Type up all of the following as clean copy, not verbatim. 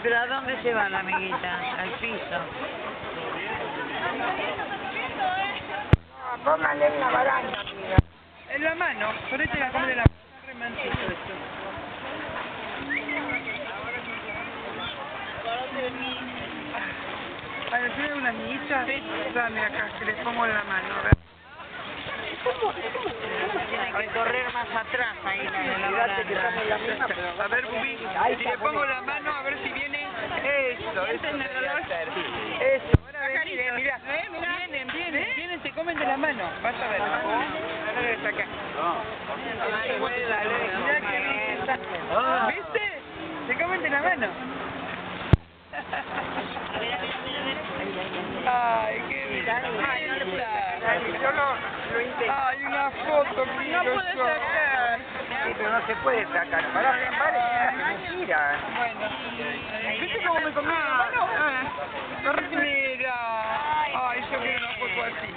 pero ¿a dónde se va la amiguita? Al piso. Pónganle en la baranda. En la mano, por eso la comer en la mano. Está re mansito esto. A ver, ¿tiene una amiguita? Sí. Dame acá, que le pongo en la mano, a ver. Tiene que correr más atrás ahí la de la baranda. A ver, Bubi, si le pongo la mano, a ver si viene. Eso debería ser. Eso, ahora ven, mirá. Vienen, se comen de la mano. Vas a ver. Ahora está acá. Mirá qué linda. ¿Viste? Se comen de la mano. Ay, qué bien. Ay, no le puedo sacar. Yo lo intenté. Ay, una foto que no puede sacar. Sí, pero no se puede sacar. Para que mentira. Bueno. ¿Viste cómo me comí la mano? Mira. Ay, yo quiero una foto así.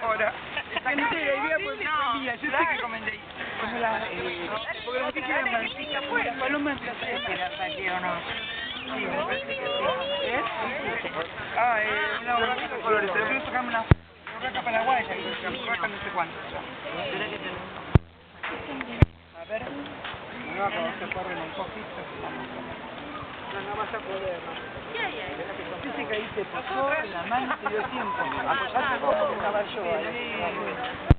Ahora. Entera, y vea pues mía, yo sé que comen de ahí. Como la... porque los que quieren mansita, pues, las palomas las ¿Se la saqué o no? Sí, me parece que sí. Una borracha de colores. Pero quiero sacarme una borracha paraguaya, que se borracha no sé cuánto. A ver. No, pero se corren un poquito. No vas a poder, ¿no? ¿Qué hay ahí? Dice que ahí se pasó la mano y te dio tiempo. Apoyate vos porque estaba yo ahí.